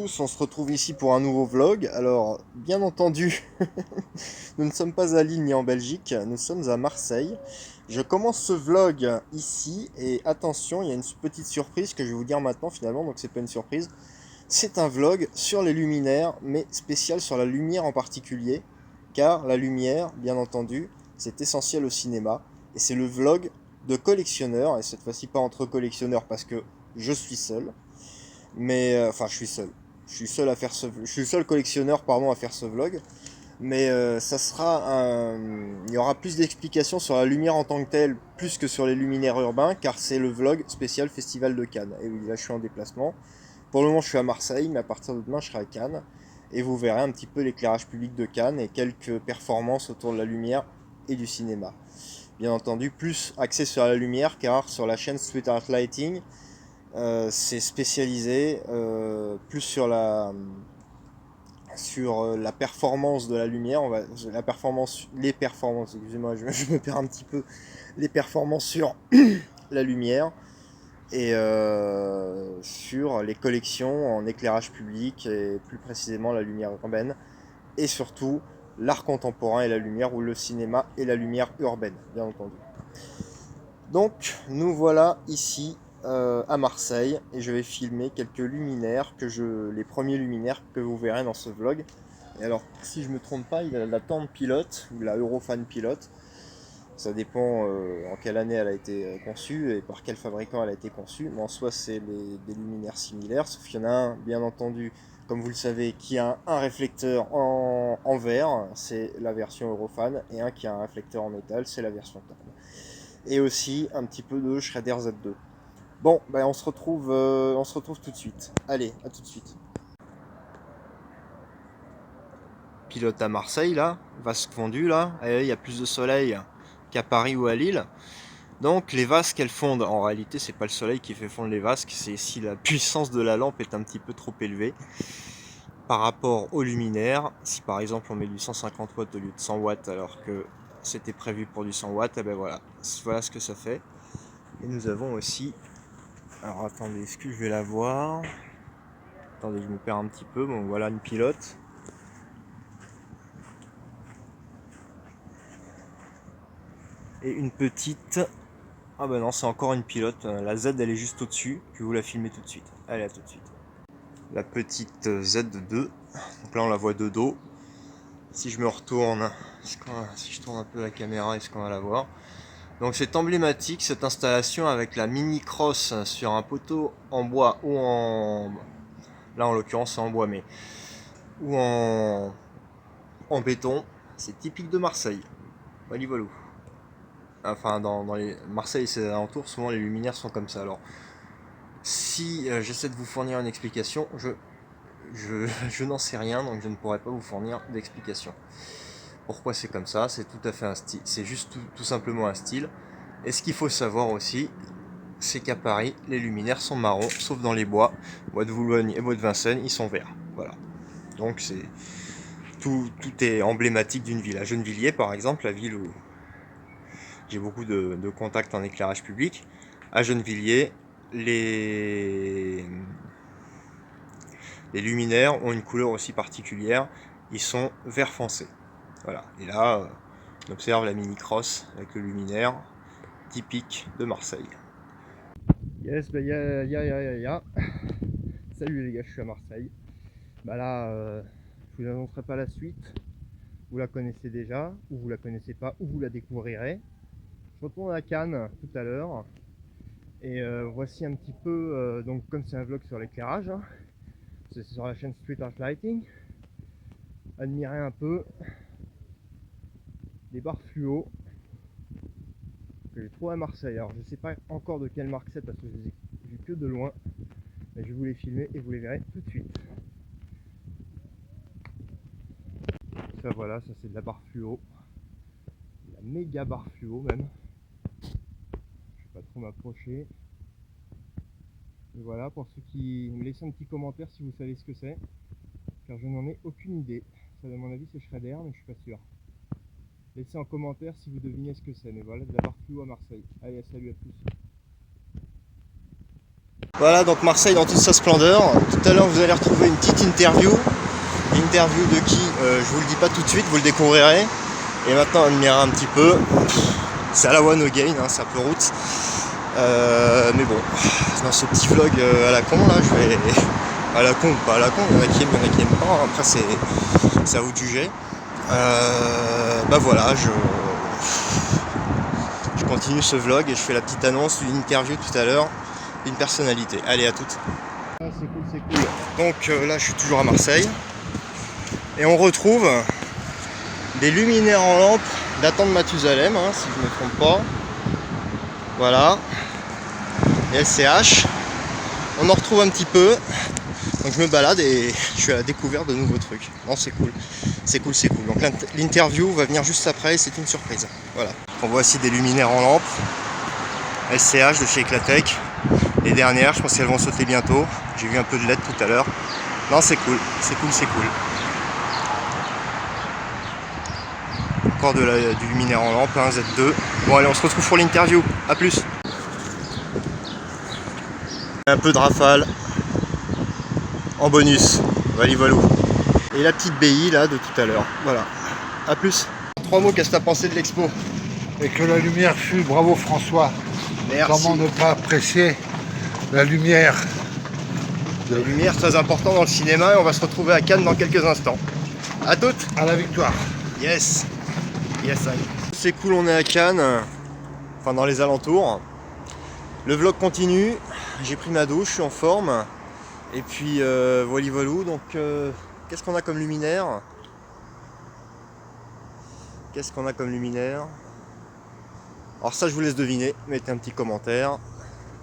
tous, on se retrouve ici pour un nouveau vlog. Alors, bien entendu, nous ne sommes pas à Lille ni en Belgique, nous sommes à Marseille. Je commence ce vlog ici et attention, il y a une petite surprise que je vais vous dire maintenant finalement, donc c'est pas une surprise. C'est un vlog sur les luminaires, mais spécial sur la lumière en particulier, car la lumière, bien entendu, c'est essentiel au cinéma. Et c'est le vlog de collectionneur, et cette fois-ci pas entre collectionneurs parce que je suis seul. Mais enfin, je suis seul. Je suis le seul collectionneur, pardon, à faire ce vlog. Mais ça sera il y aura plus d'explications sur la lumière en tant que telle, plus que sur les luminaires urbains, car c'est le vlog spécial Festival de Cannes. Et oui, là, je suis en déplacement. Pour le moment, je suis à Marseille, mais à partir de demain, je serai à Cannes. Et vous verrez un petit peu l'éclairage public de Cannes et quelques performances autour de la lumière et du cinéma. Bien entendu, plus axé sur la lumière, car sur la chaîne Street Art Lighting, c'est spécialisé plus sur la performance de la lumière, les performances, excusez-moi, je me perds un petit peu, les performances sur la lumière et sur les collections en éclairage public et plus précisément la lumière urbaine et surtout l'art contemporain et la lumière ou le cinéma et la lumière urbaine, bien entendu. Donc nous voilà ici à Marseille et je vais filmer quelques luminaires les premiers luminaires que vous verrez dans ce vlog. Et alors si je me trompe pas, il y a la Tante Pilote ou la Eurofan Pilote. Ça dépend en quelle année elle a été conçue et par quel fabricant elle a été conçue. Mais en soi c'est des luminaires similaires, sauf qu'il y en a un bien entendu, comme vous le savez, qui a un réflecteur en verre, c'est la version Eurofan, et un qui a un réflecteur en métal, c'est la version Tante. Et aussi un petit peu de Shredder Z2. Bon, ben on se retrouve tout de suite. Allez, à tout de suite. Pilote à Marseille là, vasque fondu là, il y a plus de soleil qu'à Paris ou à Lille. Donc les vasques elles fondent. En réalité, c'est pas le soleil qui fait fondre les vasques, c'est si la puissance de la lampe est un petit peu trop élevée par rapport au luminaire. Si par exemple on met du 150 watts au lieu de 100 watts alors que c'était prévu pour du 100 watts, et ben voilà, voilà ce que ça fait. Et nous avons aussi, alors attendez, est-ce que je vais la voir? Attendez, je me perds un petit peu. Bon, voilà une pilote. Et une petite... Ah bah non, c'est encore une pilote. La Z, elle est juste au-dessus. Je vais vous la filmer tout de suite. Allez, à tout de suite. La petite Z2. Donc là, on la voit de dos. Si je me retourne, si je tourne un peu la caméra, est-ce qu'on va la voir? Donc c'est emblématique cette installation avec la mini cross sur un poteau en bois ou en... Là en l'occurrence c'est en bois mais... Ou en béton. C'est typique de Marseille. Voilà, voilà. Enfin dans les Marseille et ses alentours, souvent les luminaires sont comme ça. Alors si j'essaie de vous fournir une explication, je n'en sais rien, donc je ne pourrai pas vous fournir d'explication. Pourquoi c'est comme ça? C'est tout à fait un style, c'est juste tout simplement un style. Et ce qu'il faut savoir aussi, c'est qu'à Paris, les luminaires sont marrons, sauf dans les bois. Bois de Boulogne et bois de Vincennes, ils sont verts. Voilà. Donc c'est tout est emblématique d'une ville. À Gennevilliers, par exemple, la ville où j'ai beaucoup de contacts en éclairage public, à Gennevilliers, les luminaires ont une couleur aussi particulière. Ils sont vert foncé. Voilà. Et là, on observe la mini cross avec le luminaire typique de Marseille. Yes, bah ya. Salut les gars, je suis à Marseille. Bah là, je vous annoncerai pas la suite. Vous la connaissez déjà, ou vous la connaissez pas, ou vous la découvrirez. Je retourne à Cannes tout à l'heure. Et voici un petit peu, donc comme c'est un vlog sur l'éclairage, hein, c'est sur la chaîne Street Art Lighting. Admirez un peu les barres fluo que j'ai trouvé à Marseille. Alors je sais pas encore de quelle marque c'est parce que je les ai vus que de loin. Mais je vais vous les filmer et vous les verrez tout de suite. Ça voilà, ça c'est de la barre fluo. La méga barre fluo même. Je vais pas trop m'approcher. Et voilà, pour ceux qui me laissent un petit commentaire si vous savez ce que c'est. Car je n'en ai aucune idée. Ça à mon avis c'est Shredder mais je suis pas sûr. Laissez en commentaire si vous devinez ce que c'est. Mais voilà, de la barre fluo à Marseille. Allez, salut à tous. Voilà, donc Marseille dans toute sa splendeur. Tout à l'heure, vous allez retrouver une petite interview. Interview de qui je vous le dis pas tout de suite, vous le découvrirez. Et maintenant, on admirera un petit peu. C'est à la one again, hein, c'est un peu route. Mais bon, dans ce petit vlog à la con, là, je vais... À la con ou pas à la con, il y en a qui aiment, il y en a qui aiment pas. Après, c'est à vous de juger. Bah voilà, je continue ce vlog et je fais la petite annonce d'une interview tout à l'heure d'une personnalité. Allez, à toutes. Ah, c'est cool, c'est cool. Donc là, je suis toujours à Marseille et on retrouve des luminaires en lampe datant de Mathusalem, hein, si je ne me trompe pas. Voilà. Et LCH. On en retrouve un petit peu. Donc je me balade et je suis à la découverte de nouveaux trucs. Non, c'est cool. C'est cool, c'est cool. Donc l'interview va venir juste après, c'est une surprise. Voilà. On voit aussi des luminaires en lampe. LCH de chez Eclatech. Les dernières, je pense qu'elles vont sauter bientôt. J'ai vu un peu de LED tout à l'heure. Non, c'est cool. C'est cool, c'est cool. Encore du luminaire en lampe, un Z2. Bon allez, on se retrouve pour l'interview. A plus. Un peu de rafale. En bonus, Valivalou. Et la petite BI là de tout à l'heure. Voilà. A plus. 3 mots, qu'est-ce que tu as pensé de l'expo? Et que la lumière fut, bravo François. Merci. Comment ne pas apprécier la lumière La lumière, très important dans le cinéma, et on va se retrouver à Cannes dans quelques instants. A toutes. à la victoire. Yes. Yes, c'est cool, on est à Cannes. Enfin, dans les alentours. Le vlog continue. J'ai pris ma douche, je suis en forme. Et puis voilou, donc qu'est-ce qu'on a comme luminaire? Qu'est-ce qu'on a comme luminaire? Alors ça je vous laisse deviner, mettez un petit commentaire.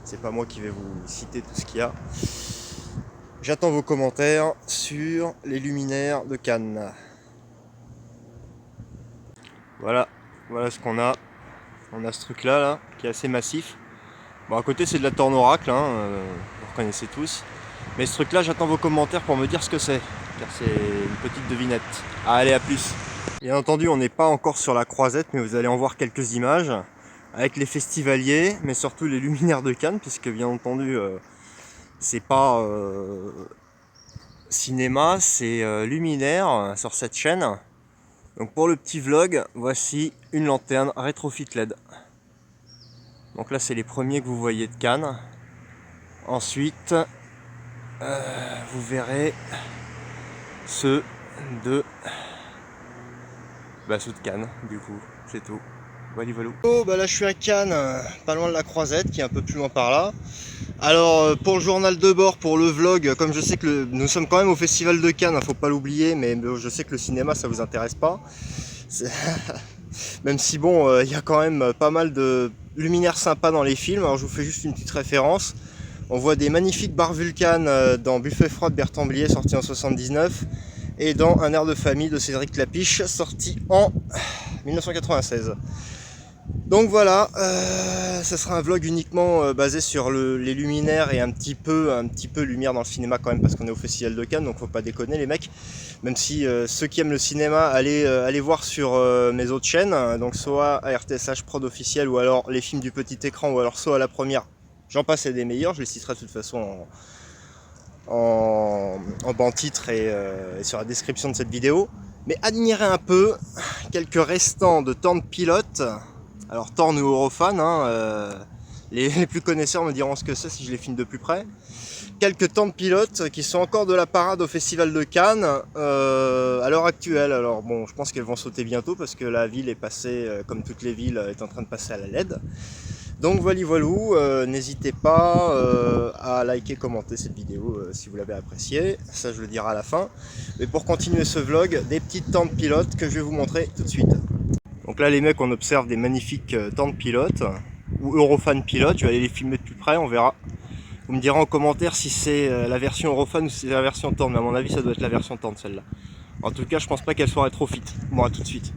C'est pas moi qui vais vous citer tout ce qu'il y a. J'attends vos commentaires sur les luminaires de Cannes. Voilà, voilà ce qu'on a. On a ce truc là, qui est assez massif. Bon, à côté c'est de la Torn Oracle, hein, vous reconnaissez tous. Mais ce truc là, j'attends vos commentaires pour me dire ce que c'est, car c'est une petite devinette. Allez, à plus. Bien entendu, on n'est pas encore sur la Croisette, mais vous allez en voir quelques images avec les festivaliers, mais surtout les luminaires de Cannes, puisque bien entendu, c'est pas cinéma, c'est luminaire sur cette chaîne. Donc pour le petit vlog, voici une lanterne rétrofit LED. Donc là, c'est les premiers que vous voyez de Cannes. Ensuite, vous verrez ceux de Cannes, du coup, c'est tout. Voilà. Oh, bah là je suis à Cannes, pas loin de la Croisette, qui est un peu plus loin par là. Alors pour le journal de bord, pour le vlog, comme je sais que nous sommes quand même au festival de Cannes, faut pas l'oublier, mais je sais que le cinéma ça vous intéresse pas. Même si bon, il y a quand même pas mal de luminaires sympas dans les films. Alors je vous fais juste une petite référence. On voit des magnifiques barres Vulcanes dans Buffet froid de Bertrand Blier, sorti en 79, et dans Un air de famille de Cédric Clapiche, sorti en 1996. Donc voilà, ça sera un vlog uniquement basé sur les luminaires et un petit peu lumière dans le cinéma quand même, parce qu'on est au Festival de Cannes, donc faut pas déconner les mecs. Même si ceux qui aiment le cinéma, allez voir sur mes autres chaînes, donc soit ARTSH Prod officiel, ou alors les films du petit écran, ou alors soit à la première. J'en passe et des meilleurs, je les citerai de toute façon en bas titre et sur la description de cette vidéo. Mais admirez un peu quelques restants de Torn Pilote. Alors Torn ou Eurofan, hein, les plus connaisseurs me diront ce que c'est si je les filme de plus près. Quelques Torn Pilote qui sont encore de la parade au Festival de Cannes à l'heure actuelle. Alors bon, je pense qu'elles vont sauter bientôt parce que la ville est passée, comme toutes les villes, est en train de passer à la LED. Donc voilou, n'hésitez pas à liker, commenter cette vidéo si vous l'avez appréciée, ça je le dirai à la fin. Mais pour continuer ce vlog, des petites Torn Pilote que je vais vous montrer tout de suite. Donc là les mecs, on observe des magnifiques Torn Pilote, ou Eurofan Pilote, je vais aller les filmer de plus près, on verra. Vous me direz en commentaire si c'est la version Eurofan ou si c'est la version Torn, mais à mon avis ça doit être la version Torn celle-là. En tout cas je pense pas qu'elle soit rétrofit, bon à tout de suite.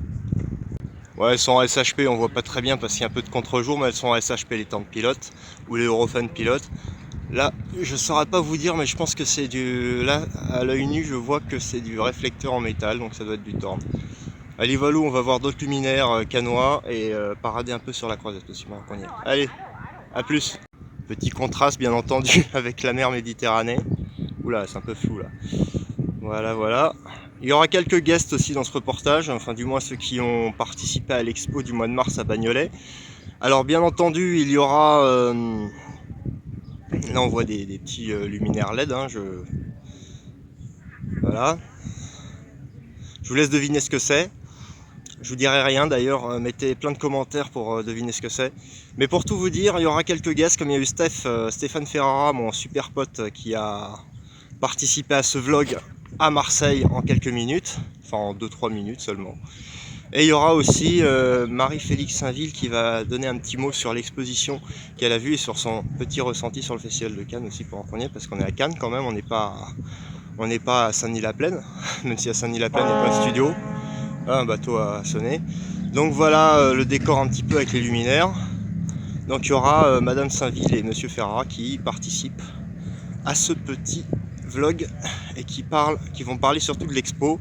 Ouais, elles sont en SHP, on voit pas très bien parce qu'il y a un peu de contre-jour, mais elles sont en SHP les Torn Pilote ou les Eurofan Pilote. Là, je saurais pas vous dire, mais je pense que c'est du... Là, à l'œil nu, je vois que c'est du réflecteur en métal, donc ça doit être du Torn. Allez, Valou, on va voir d'autres luminaires canois et parader un peu sur la Croisette aussi. Allez, à plus. Petit contraste bien entendu avec la mer Méditerranée. Oula, c'est un peu flou là. Voilà, voilà. Il y aura quelques guests aussi dans ce reportage, enfin du moins ceux qui ont participé à l'expo du mois de mars à Bagnolet. Alors bien entendu, il y aura... là on voit des petits luminaires LED. Hein, voilà. Je vous laisse deviner ce que c'est. Je vous dirai rien d'ailleurs, mettez plein de commentaires pour deviner ce que c'est. Mais pour tout vous dire, il y aura quelques guests, comme il y a eu Stéphane Ferrara, mon super pote, qui a participé à ce vlog à Marseille en quelques minutes, enfin en 2-3 minutes seulement. Et il y aura aussi Marie-Félix Saint-Ville qui va donner un petit mot sur l'exposition qu'elle a vue et sur son petit ressenti sur le Festival de Cannes aussi pour en prendre, parce qu'on est à Cannes quand même, on n'est pas à Saint-Denis-la-Plaine, même si à Saint-Denis-la-Plaine il n'y a pas de studio. Un bateau a sonné. Donc voilà le décor un petit peu avec les luminaires. Donc il y aura Madame Saint-Ville et Monsieur Ferrara qui participent à ce petit vlog et qui vont parler surtout de l'expo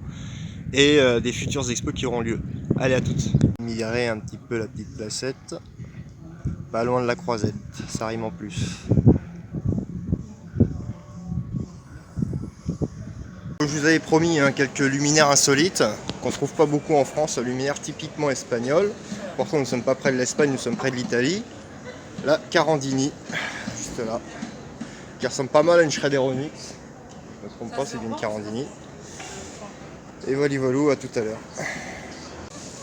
et des futures expos qui auront lieu. Allez, à toutes. Mirer un petit peu la petite placette, pas loin de la Croisette, ça rime en plus. Je vous avais promis quelques luminaires insolites qu'on ne trouve pas beaucoup en France, luminaires typiquement espagnols. Pourtant nous ne sommes pas près de l'Espagne, nous sommes près de l'Italie. La Carandini, juste là, qui ressemble pas mal à une Schrader Onyx. Je ne me trompe pas, c'est d'une Carandini. Et voilà, à tout à l'heure.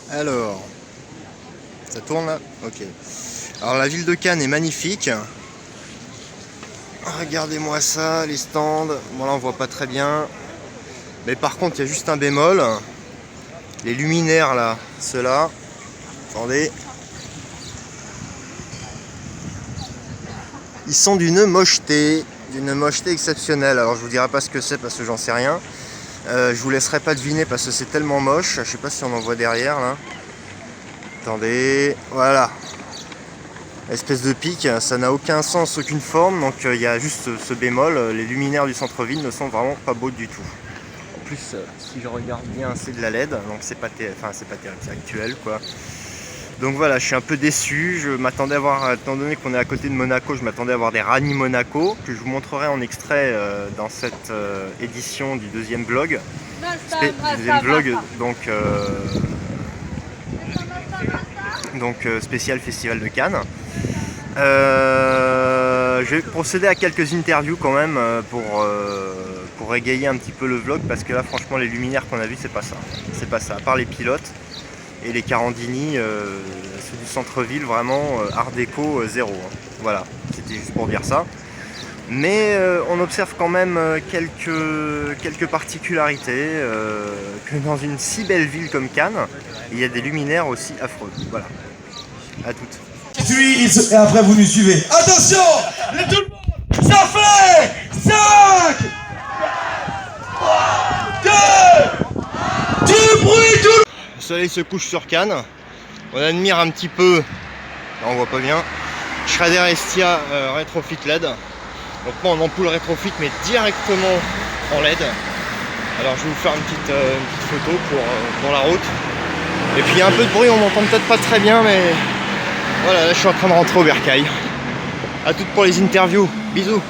Alors, ça tourne là? Ok. Alors la ville de Cannes est magnifique. Regardez-moi ça, les stands. Bon là on voit pas très bien. Mais par contre, il y a juste un bémol. Les luminaires là, ceux-là. Attendez. Ils sont d'une mocheté exceptionnelle. Alors je vous dirai pas ce que c'est parce que j'en sais rien. Je vous laisserai pas deviner parce que c'est tellement moche. Je sais pas si on en voit derrière là. Attendez, voilà. Espèce de pic, ça n'a aucun sens, aucune forme. Donc il y a juste ce bémol. Les luminaires du centre-ville ne sont vraiment pas beaux du tout. En plus, si je regarde bien, c'est de la LED, donc c'est pas terrible, c'est actuel quoi. Donc voilà, je suis un peu déçu. Je m'attendais à voir, étant donné qu'on est à côté de Monaco, je m'attendais à voir des Rani Monaco que je vous montrerai en extrait dans cette édition du deuxième vlog. Donc spécial Festival de Cannes. Je vais procéder à quelques interviews quand même pour égayer un petit peu le vlog parce que là franchement les luminaires qu'on a vus c'est pas ça, à part les pilotes et les Carandini, ceux du centre-ville vraiment art déco zéro, hein. Voilà, c'était juste pour dire ça. Mais on observe quand même quelques particularités, que dans une si belle ville comme Cannes, il y a des luminaires aussi affreux. Voilà, à toutes. Et après vous nous suivez. Attention, tout le monde, ça fait 5, 3, 2, du bruit, tout le... Le soleil se couche sur Cannes, on admire un petit peu, là on voit pas bien, Schrader Estia Retrofit LED. Donc pas en ampoule rétrofit mais directement en LED. Alors je vais vous faire une petite photo pour la route. Et puis il y a un peu de bruit, on m'entend peut-être pas très bien mais voilà, là je suis en train de rentrer au bercail. A toutes pour les interviews, bisous.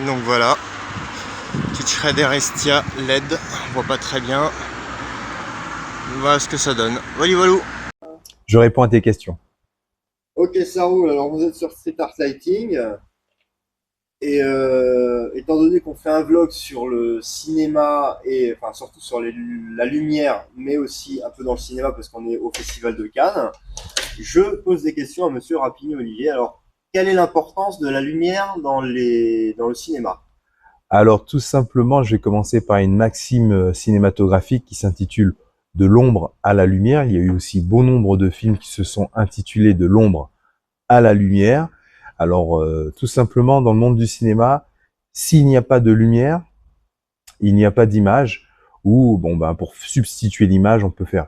Donc voilà, petite Schrader Estia LED, on voit pas très bien. Voilà ce que ça donne. Voilà. Je réponds à tes questions. Ok, ça roule. Alors vous êtes sur Street Art Lighting. Et étant donné qu'on fait un vlog sur le cinéma et enfin surtout sur la lumière, mais aussi un peu dans le cinéma parce qu'on est au Festival de Cannes, je pose des questions à Monsieur Rapini-Olivier. Alors, quelle est l'importance de la lumière dans le cinéma? Alors tout simplement, je vais commencer par une maxime cinématographique qui s'intitule « De l'ombre à la lumière ». Il y a eu aussi bon nombre de films qui se sont intitulés « De l'ombre à la lumière ». Alors, tout simplement, dans le monde du cinéma, s'il n'y a pas de lumière, il n'y a pas d'image. Ou, bon, ben, pour substituer l'image, on peut faire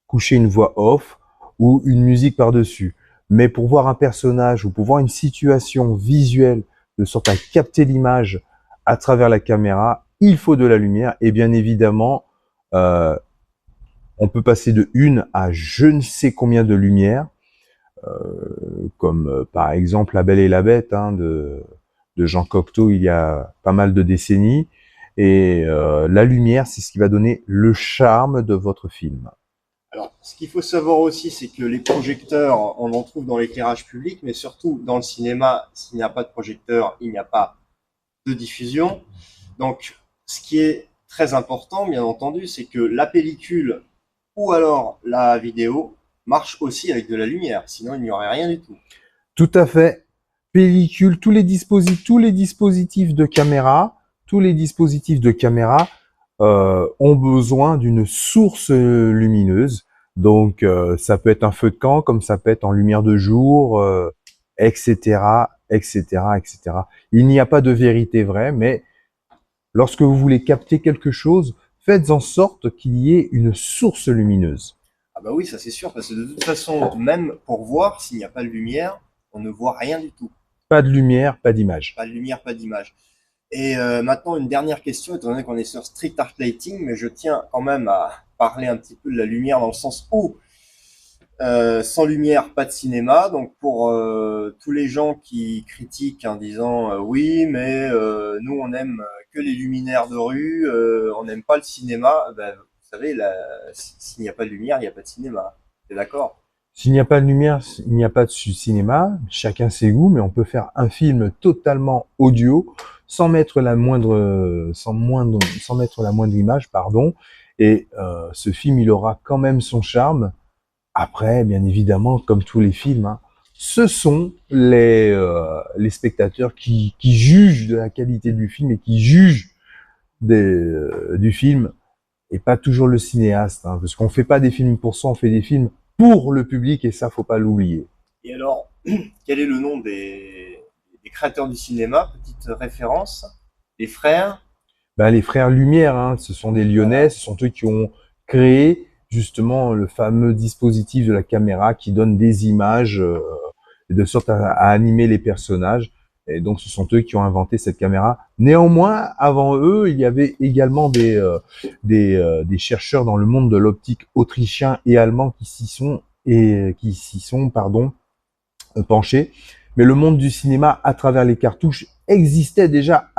coucher une voix off ou une musique par-dessus. Mais pour voir un personnage ou pour voir une situation visuelle, de sorte à capter l'image à travers la caméra, il faut de la lumière. Et bien évidemment, on peut passer de une à je ne sais combien de lumières. comme par exemple La Belle et la Bête hein, de Jean Cocteau il y a pas mal de décennies. Et la lumière, c'est ce qui va donner le charme de votre film. Alors, ce qu'il faut savoir aussi, c'est que les projecteurs, on en trouve dans l'éclairage public, mais surtout dans le cinéma, s'il n'y a pas de projecteur, il n'y a pas de diffusion. Donc, ce qui est très important, bien entendu, c'est que la pellicule ou alors la vidéo marche aussi avec de la lumière, sinon il n'y aurait rien du tout. Tout à fait. Pellicule, tous les dispositifs de caméra, ont besoin d'une source lumineuse. Donc, ça peut être un feu de camp, comme ça peut être en lumière de jour, etc., etc., etc. Il n'y a pas de vérité vraie, mais lorsque vous voulez capter quelque chose, faites en sorte qu'il y ait une source lumineuse. Ah bah oui, ça c'est sûr, parce que de toute façon, même pour voir, s'il n'y a pas de lumière, on ne voit rien du tout. Pas de lumière, pas d'image. Pas de lumière, pas d'image. Et maintenant, une dernière question, étant donné qu'on est sur Street Art Lighting, mais je tiens quand même à parler un petit peu de la lumière dans le sens où sans lumière, pas de cinéma. Donc pour tous les gens qui critiquent en disant oui, mais nous on aime que les luminaires de rue, on n'aime pas le cinéma. Ben, vous savez, s'il n'y a pas de lumière, il n'y a pas de cinéma. T'es d'accord? S'il n'y a pas de lumière, il n'y a pas de cinéma. Chacun ses goûts, mais on peut faire un film totalement audio sans mettre la moindre image, pardon. Et ce film, il aura quand même son charme. Après, bien évidemment, comme tous les films, hein, ce sont les spectateurs qui jugent de la qualité du film et qui jugent du film, et pas toujours le cinéaste, hein, parce qu'on fait pas des films pour ça, on fait des films pour le public, et ça, faut pas l'oublier. Et alors, quel est le nom des créateurs du cinéma? Petite référence. Les frères. Ben, les frères Lumière, hein, ce sont des Lyonnais, ce sont eux qui ont créé justement le fameux dispositif de la caméra qui donne des images de sorte à animer les personnages. Et donc, ce sont eux qui ont inventé cette caméra. Néanmoins, avant eux, il y avait également des chercheurs dans le monde de l'optique autrichien et allemand qui s'y sont penchés. Mais le monde du cinéma, à travers les cartouches, existait déjà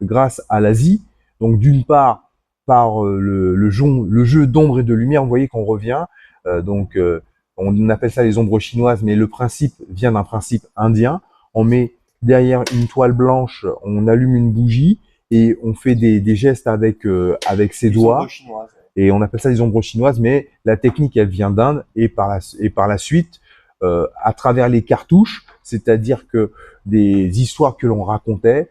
grâce à l'Asie. Donc, d'une part, par le jeu d'ombre et de lumière, vous voyez qu'on revient. On appelle ça les ombres chinoises, mais le principe vient d'un principe indien. On met derrière une toile blanche, on allume une bougie et on fait des gestes avec ses doigts. Et on appelle ça les ombres chinoises, mais la technique, elle vient d'Inde. Et par la suite, à travers les cartouches, c'est-à-dire que des histoires que l'on racontait,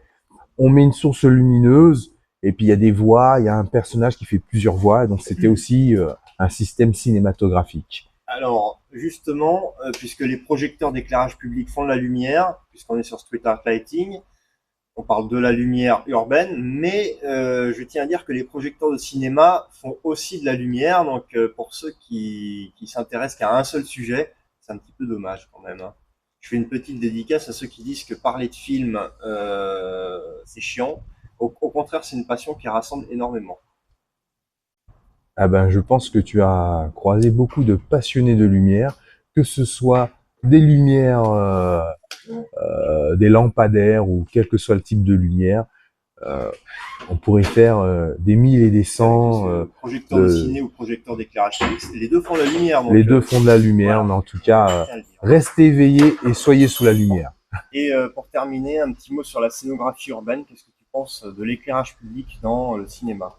on met une source lumineuse, et puis il y a des voix, il y a un personnage qui fait plusieurs voix, donc c'était aussi un système cinématographique. Alors, justement, puisque les projecteurs d'éclairage public font de la lumière, puisqu'on est sur Street Art Lighting, on parle de la lumière urbaine, mais je tiens à dire que les projecteurs de cinéma font aussi de la lumière, donc pour ceux qui s'intéressent qu'à un seul sujet, c'est un petit peu dommage quand même, hein. Je fais une petite dédicace à ceux qui disent que parler de film, c'est chiant. Au contraire, c'est une passion qui rassemble énormément. Ah ben, je pense que tu as croisé beaucoup de passionnés de lumière, que ce soit des lumières, des lampadaires ou quel que soit le type de lumière. On pourrait faire des 1000 et des 100. Projecteur de ciné ou projecteur d'éclairage public, les deux font de la lumière. Donc, les deux font de la lumière, voilà. Mais en tout cas, restez éveillés et soyez sous la lumière. Et pour terminer, un petit mot sur la scénographie urbaine. Qu'est-ce que tu penses de l'éclairage public dans le cinéma?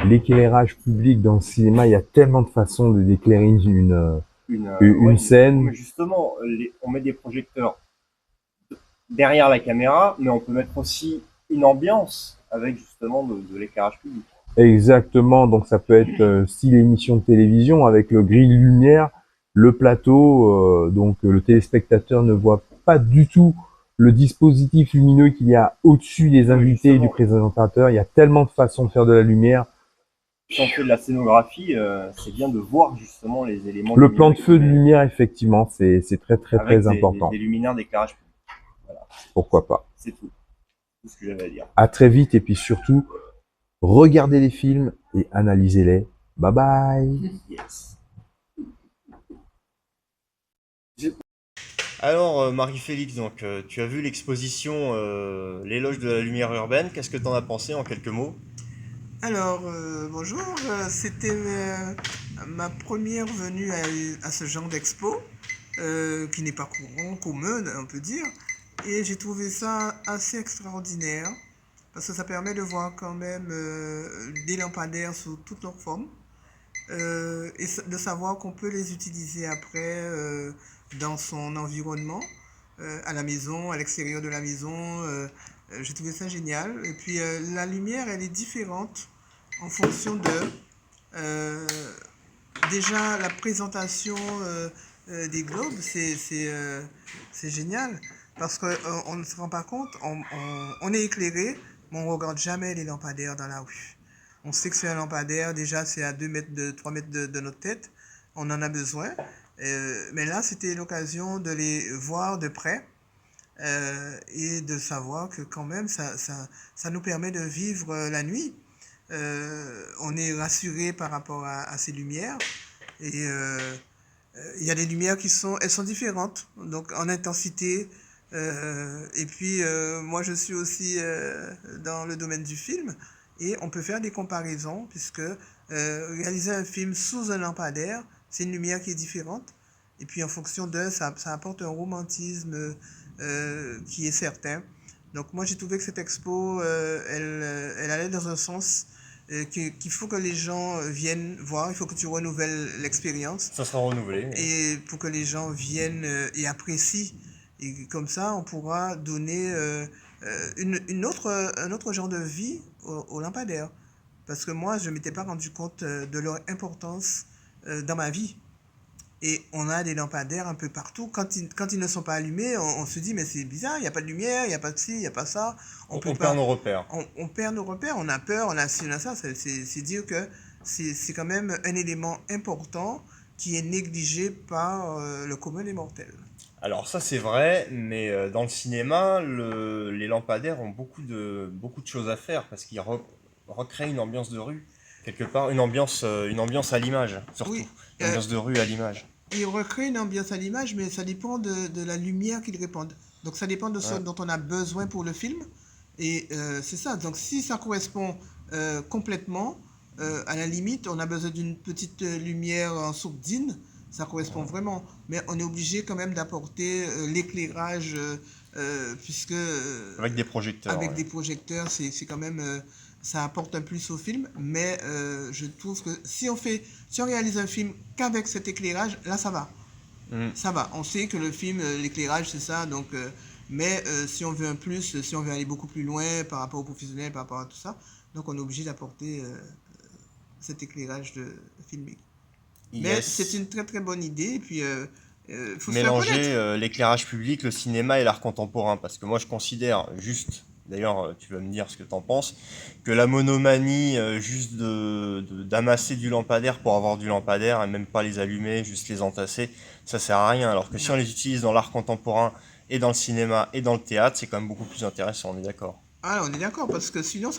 L'éclairage public dans le cinéma, il y a tellement de façons de d'éclairer une scène. Mais justement, on met des projecteurs derrière la caméra, mais on peut mettre aussi une ambiance avec justement de l'éclairage public. Exactement, donc ça peut être style émission de télévision avec le grille lumière, le plateau, donc le téléspectateur ne voit pas du tout le dispositif lumineux qu'il y a au-dessus des invités et du présentateur. Il y a tellement de façons de faire de la lumière. Si on fait de la scénographie, c'est bien de voir justement les éléments. Le plan de feu de lumière, effectivement, c'est très important. Des luminaires d'éclairage public. Voilà. Pourquoi pas. C'est tout. C'est ce que j'avais à dire. À très vite, et puis surtout, regardez les films et analysez-les. Bye bye. Yes. Alors, Marie-Félix, donc, tu as vu l'exposition L'éloge de la lumière urbaine. Qu'est-ce que tu en as pensé en quelques mots? Alors, bonjour, c'était ma première venue à ce genre d'expo, qui n'est pas commun, on peut dire, et j'ai trouvé ça assez extraordinaire, parce que ça permet de voir quand même des lampadaires sous toutes leurs formes, de savoir qu'on peut les utiliser après dans son environnement, à la maison, à l'extérieur de la maison. J'ai trouvé ça génial. Et puis la lumière, elle est différente en fonction de euh, déjà la présentation des globes, c'est génial parce qu'on ne se rend pas compte, on est éclairé, mais on ne regarde jamais les lampadaires dans la rue. On sait que c'est un lampadaire, déjà c'est à 2 mètres, 3 mètres de notre tête, on en a besoin. Mais là, c'était l'occasion de les voir de près et de savoir que quand même, ça nous permet de vivre la nuit. On est rassuré par rapport à ces lumières. Et il y a des lumières elles sont différentes, donc en intensité. Et puis, moi, je suis aussi dans le domaine du film. Et on peut faire des comparaisons, puisque réaliser un film sous un lampadaire, c'est une lumière qui est différente. Et puis, en fonction d'eux, ça apporte un romantisme qui est certain. Donc, moi, j'ai trouvé que cette expo, elle allait dans un sens qu'il faut que les gens viennent voir, il faut que tu renouvelles l'expérience Ça sera renouvelé. et pour que les gens viennent et apprécient. Et comme ça, on pourra donner un autre genre de vie aux lampadaires. Parce que moi, je ne m'étais pas rendu compte de leur importance dans ma vie. Et on a des lampadaires un peu partout. Quand ils ne sont pas allumés, on se dit, mais c'est bizarre, il n'y a pas de lumière, il n'y a pas de ci, il n'y a pas ça. On Peut perd pas, nos repères. on perd nos repères, on a peur, on a ci, on a ça. C'est dire que c'est quand même un élément important qui est négligé par le commun des mortels. Alors ça c'est vrai, mais dans le cinéma, les lampadaires ont beaucoup de choses à faire parce qu'ils recréent une ambiance de rue, quelque part, une ambiance à l'image, surtout. Oui, Une ambiance de rue à l'image. ils recréent une ambiance à l'image, mais ça dépend de la lumière qu'ils répandent. Donc ça dépend de ce Ouais. dont on a besoin pour le film. Et c'est ça. Donc si ça correspond complètement, à la limite, on a besoin d'une petite lumière en sourdine, ça correspond vraiment. Mais on est obligé quand même d'apporter l'éclairage, puisque Avec des projecteurs. avec Ouais. des projecteurs, c'est quand même, ça apporte un plus au film. Mais je trouve que si on réalise un film qu'avec cet éclairage, là ça va. Mm. Ça va. On sait que le film, l'éclairage c'est ça. Donc, mais si on veut un plus, si on veut aller beaucoup plus loin par rapport aux professionnels, par rapport à tout ça, donc on est obligé d'apporter cet éclairage de filmique. Mais Yes. c'est une très très bonne idée. Et puis, faut se faire Mélanger connaître. l'éclairage public, le cinéma et l'art contemporain. Parce que moi je considère juste, d'ailleurs tu vas me dire ce que t'en penses, que la monomanie juste d'amasser du lampadaire pour avoir du lampadaire et même pas les allumer, juste les entasser, ça sert à rien. Alors que si on les utilise dans l'art contemporain et dans le cinéma et dans le théâtre, c'est quand même beaucoup plus intéressant, on est d'accord. Ah, on est d'accord, parce que sinon,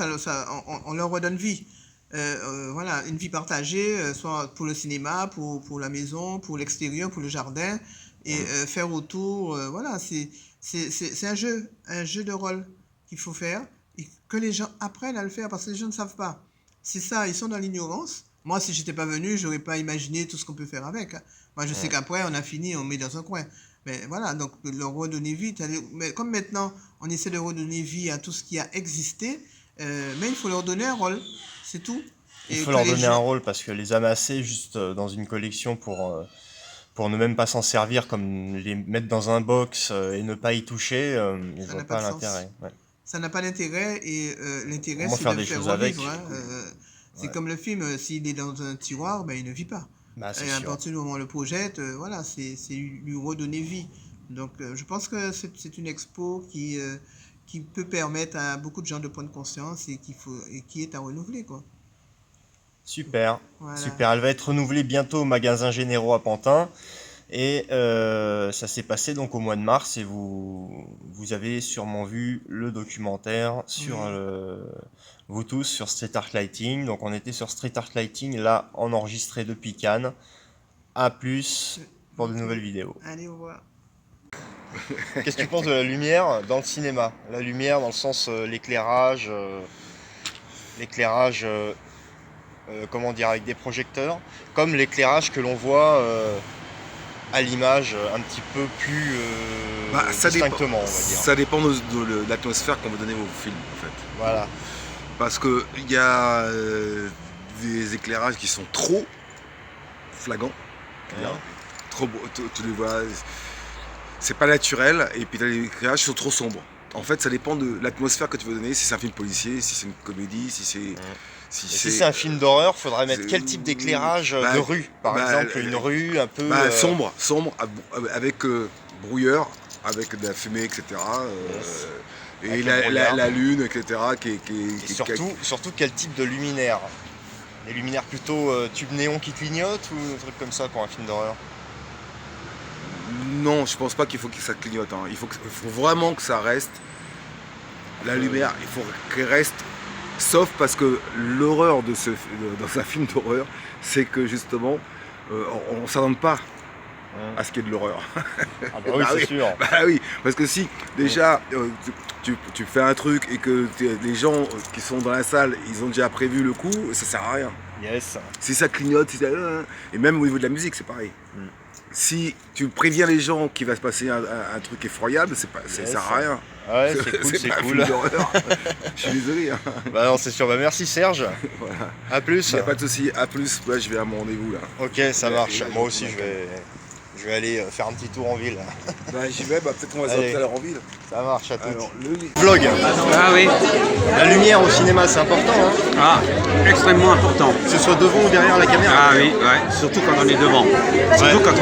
on leur redonne vie. Voilà, une vie partagée, soit pour le cinéma, pour la maison, pour l'extérieur, pour le jardin, et faire autour, voilà, c'est un jeu de rôle qu'il faut faire, et que les gens apprennent à le faire, parce que les gens ne savent pas. C'est ça, ils sont dans l'ignorance. Moi, si j'étais pas venu, j'aurais pas imaginé tout ce qu'on peut faire avec, hein. Moi, je sais qu'après, on a fini, on met dans un coin. Mais voilà, donc leur redonner vie. Mais comme maintenant, on essaie de redonner vie à tout ce qui a existé, mais il faut leur donner un rôle, c'est tout. Il Et faut que leur les donner gens- un rôle parce que les amasser juste dans une collection pour ne même pas s'en servir, comme les mettre dans un box et ne pas y toucher, je Ça vois n'a pas pas de sens. l'intérêt. Ouais. Ça n'a pas d'intérêt, et l'intérêt, Au moins c'est faire de le des faire choses avec. revivre, hein. C'est Ouais. comme le film, s'il est dans un tiroir, ben, il ne vit pas. Bah c'est Et à sûr. partir du moment où on le projette, voilà, c'est lui redonner vie. Donc, je pense que c'est une expo qui peut permettre à beaucoup de gens de prendre conscience et qui est à renouveler, quoi. Super. Voilà. Super. Elle va être renouvelée bientôt au magasin Généraux à Pantin. Et ça s'est passé donc au mois de mars et vous avez sûrement vu le documentaire sur Oui. vous tous sur Street Art Lighting. Donc on était sur Street Art Lighting là enregistré depuis Cannes. À plus pour de Ok. nouvelles vidéos. Allez, au revoir. Qu'est-ce que tu penses de la lumière dans le cinéma? La lumière dans le sens l'éclairage, comment dire, avec des projecteurs, comme l'éclairage que l'on voit à l'image un petit peu plus distinctement, on va dire. Ça dépend de l'atmosphère qu'on veut donner au film, en fait. Voilà. Parce qu'il y a des éclairages qui sont trop flagrants. Ouais. Trop beaux, tu les vois, c'est pas naturel, et puis t'as les éclairages qui sont trop sombres. En fait, ça dépend de l'atmosphère que tu veux donner, si c'est un film policier, si c'est une comédie, si c'est... Si c'est un film d'horreur, il faudrait mettre quel type d'éclairage de rue? Par exemple, une rue un peu... sombre, avec brouilleur, avec de la fumée, etc. Et la lune, etc. Surtout quel type de luminaire? Des luminaires plutôt tube néon qui clignotent ou des trucs comme ça pour un film d'horreur? Non, je pense pas qu'il faut que ça clignote. Il faut vraiment que ça reste. La lumière, il faut qu'elle reste. Sauf parce que l'horreur dans un film d'horreur, c'est que justement, on ne s'attend pas à ce qu'il y ait de l'horreur. Ah bah oui, c'est sûr. Bah oui, parce que si déjà tu fais un truc et que les gens qui sont dans la salle, ils ont déjà prévu le coup, ça sert à rien. Yes. Si ça clignote, et même au niveau de la musique, c'est pareil. Si tu préviens les gens qu'il va se passer un truc effroyable, ça sert à rien. Ouais, c'est cool, c'est pas un cool. film d'horreur. Je suis désolé. Bah non, c'est sûr. Bah merci Serge. Voilà. À plus. Il n'y a pas de souci. À plus. Ouais, je vais à mon rendez-vous là. Ok, ça marche. Moi aussi, je vais aller faire un petit tour en ville. Bah, j'y vais. Peut-être qu'on va se voir tout à l'heure en ville. Ça marche, à tout. Alors, Vlog. Ah oui, La lumière au cinéma, c'est important, hein, ah, extrêmement important. que ce soit devant ou derrière la caméra. Ah oui, ouais, surtout quand on est devant. Surtout quand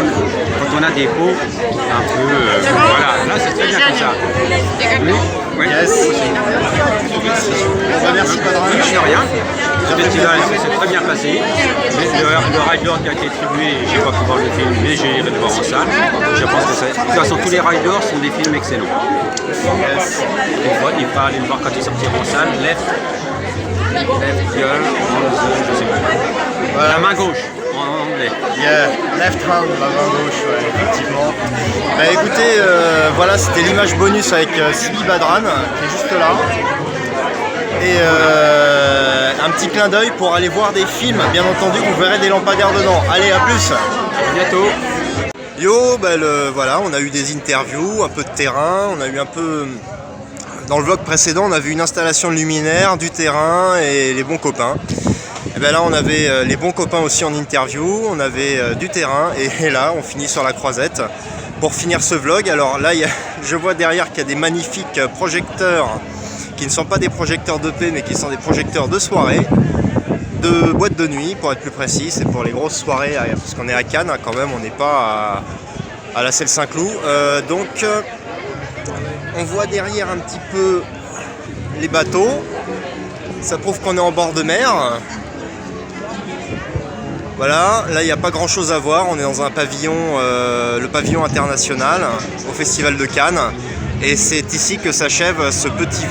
on a des pots un peu... voilà, là c'est très bien comme ça. Oui, oui. Yes. Bah, merci Padran. De rien. Le festival s'est très bien passé. Mais le rider qui a été attribué, je n'ai pas pu voir le film, mais j'ai irai le voir en salle. Je pense que de toute façon, tous les riders sont des films excellents. Yes. Il faut aller le voir quand il sortira en salle. Left Girl, je sais plus. Voilà. La main gauche en anglais. Yeah, left hand, la main gauche, ouais, effectivement. Bah écoutez, voilà, c'était l'image bonus avec Sibi Badran, qui est juste là. Et un petit clin d'œil pour aller voir des films, bien entendu, vous verrez des lampadaires dedans. Allez, à plus. À bientôt. Yo, bah voilà, on a eu des interviews, un peu de terrain, on a eu un peu... Dans le vlog précédent, on a vu une installation de luminaire, du terrain et les bons copains. Et ben là, on avait les bons copains aussi en interview, on avait du terrain et là, on finit sur la croisette pour finir ce vlog. Alors là, je vois derrière qu'il y a des magnifiques projecteurs qui ne sont pas des projecteurs d'EP mais qui sont des projecteurs de soirée, de boîte de nuit pour être plus précis. C'est pour les grosses soirées, parce qu'on est à Cannes quand même, on n'est pas à la Selle Saint-Cloud. Donc on voit derrière un petit peu les bateaux, ça prouve qu'on est en bord de mer. Voilà, là il n'y a pas grand chose à voir, on est dans un pavillon, le pavillon international au Festival de Cannes. Et c'est ici que s'achève ce petit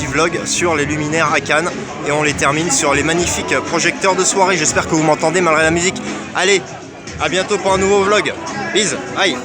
vlog sur les luminaires à Cannes. Et on les termine sur les magnifiques projecteurs de soirée. J'espère que vous m'entendez malgré la musique. Allez, à bientôt pour un nouveau vlog. Bis, aïe.